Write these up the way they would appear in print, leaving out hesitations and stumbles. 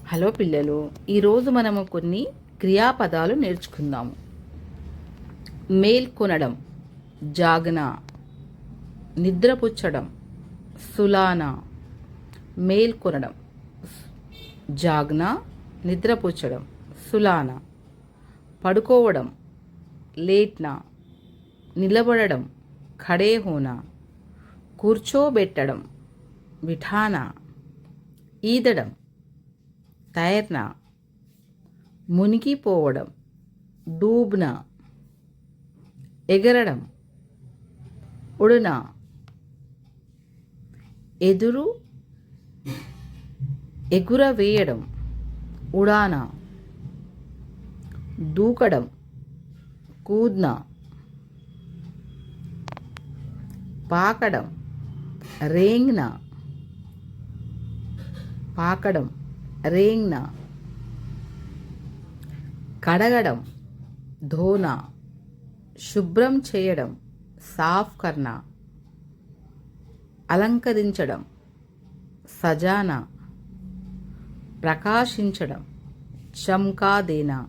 Hello పిల్లలు, ఈరోజు మనము కొన్ని క్రియాపదాలు నేర్చుకుందాము. మేల్కొనడం, జాగన. నిద్రపుచ్చడం, సులాన. మేల్కొనడం, జాగన. నిద్రపుచ్చడం, సులాన. పడుకోవడం, లేట్నా. నిలబడడం, ఖడే హోనా. కూర్చోబెట్టడం, బిఠానా. ఈదడం, తైర్నా. మునిగిపోవడం, డూబ్నా. ఎగరడం, ఉడనా. ఎగురవేయడం, ఉడానా. దూకడం, కూద్నా. పాకడం, రేంగ్నా. పాకడం, రేంగ్నా. కడగడం, ధోనా. శుభ్రం చేయడం, సాఫ్ కర్నా. అలంకరించడం, సజానా. ప్రకాశించడం, చమ్కా దేనా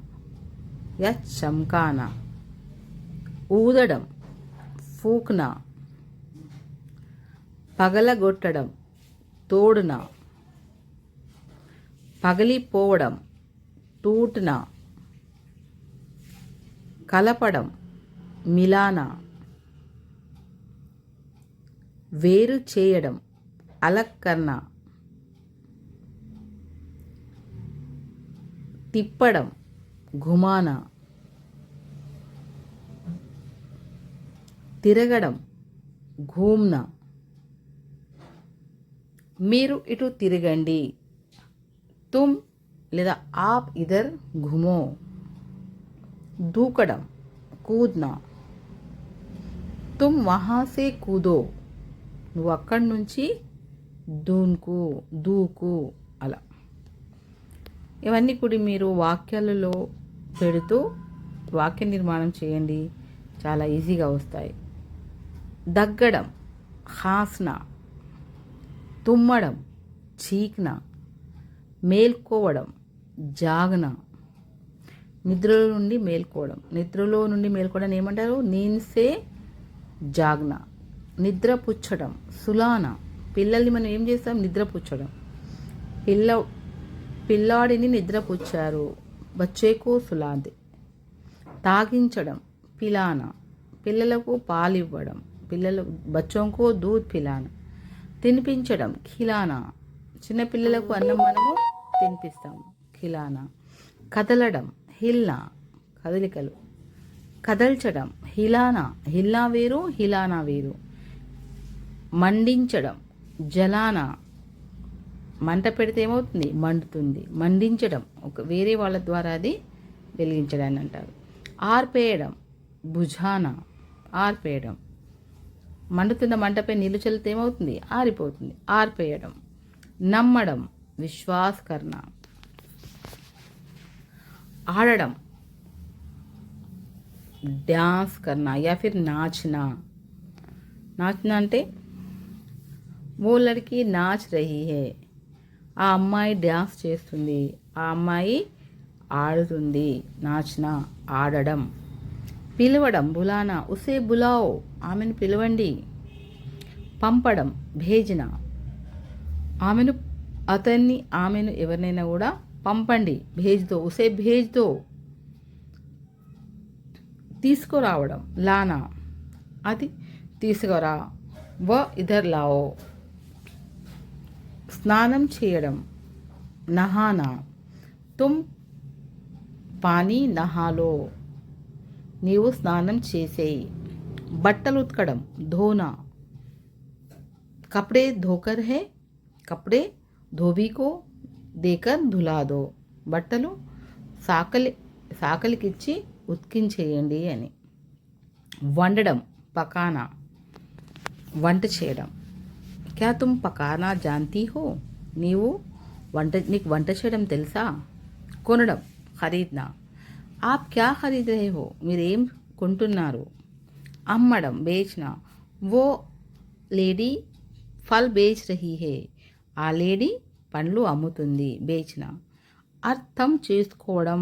యా చమ్కానా. ఊదడం, ఫూక్నా. పగలగొట్టడం, తోడునా. పగిలిపోవడం, టూట్నా. కలపడం, మిలానా. వేరు చేయడం, అలక్కర్నా. తిప్పడం, ఘుమానా. తిరగడం, ఘూమ్నా. మీరు ఇటు తిరగండి, తుమ్ లేదా ఆప్ ఇధర్ ఘుమో. దూకడం, కూద్నా. తుమ్ వహాసే కూదో. నువ్వు అక్కడి నుంచి దూకు అలా. ఇవన్నీ కూడా మీరు వాక్యాలలో పెడుతూ వాక్య నిర్మాణం చేయండి, చాలా ఈజీగా వస్తాయి. దగ్గడం, హాస్నా. తుమ్మడం, చీక్నా. మేల్కోవడం, జాగనా. నిద్రలో నుండి మేల్కోవడం ఏమంటారు? నీన్సే జాగ్నా. నిద్రపుచ్చడం, సులానా. పిల్లల్ని మనం ఏం చేస్తాం? నిద్రపుచ్చడం. పిల్లాడిని నిద్రపుచ్చారు, బచ్చేకు సులాదే. తాగించడం, పిలానా. పిల్లలకు పాలివ్వడం, బచ్చోంకు దూద్ పిలానా. తినిపించడం, ఖిలానా. చిన్నపిల్లలకు అన్నం మనము తినిపిస్తాము, ఖిలానా. కదలడం, హిల్నా. కదలికలు. కదల్చడం, హిలానా. హిల్నా వేరు, హిలానా వేరు. మండించడం, జలానా. మంట పెడితే ఏమవుతుంది? మండుతుంది. మండించడం వేరే వాళ్ళ ద్వారా అది వెలిగించడాన్ని అంటారు. ఆర్పేయడం, బుఝానా. ఆర్పేయడం. మండుతున్న మంటపై నీళ్లు చల్లితే ఏమవుతుంది? ఆరిపోతుంది. ఆర్పేయడం. నమ్మడం, విశ్వాస్ కర్నా. ఆడడం, డాన్స్ కర్నా యా ఫిర్ నాచనా. నాచనా అంటే वो लड़की नाच रही है. ఆ అమ్మాయి డ్యాన్స్ చేస్తుంది, ఆ అమ్మాయి ఆడుతుంది. నాచనా, ఆడడం. పిలవడం, బులానా. ఉసే బులాओ, ఆమెను పిలవండి. పంపడం, భేజనా. ఆమెను ఎవరినైనా కూడా పంపండి, భేజ్దో. ఉసే భేజ్దో. తీసుకురావడం, లానా. అది తీసుకురా. వ ఇధర్ లాओ. స్నానం చేయడం, నహానా. తుమ్ పానీ నహాలో. నీవు స్నానం చేసేయి. బట్టలు ఉతకడం, ధోనా. కపడే ధోకర్ హే. కపడే ధోబీకో దేకర్ ధులాదో. బట్టలు సాకలికిచ్చి ఉతికించేయండి అని. వండడం, పకానా. వంట చేయడం. క్యా తుమ్ పకానా జాంతీ హో. నీకు వంట చేయడం తెలుసా? కొనడం, ఖరీద్నా. ఆప్ క్యా ఖరీద్ రహే హో. మీరేం కొంటున్నారు? అమ్మడం, బేచ్నా. वो లేడీ ఫల్ బేచ్ రహీ హే. ఆ లేడీ పండ్లు అమ్ముతుంది, బేచ్నా. అర్థం చేసుకోవడం.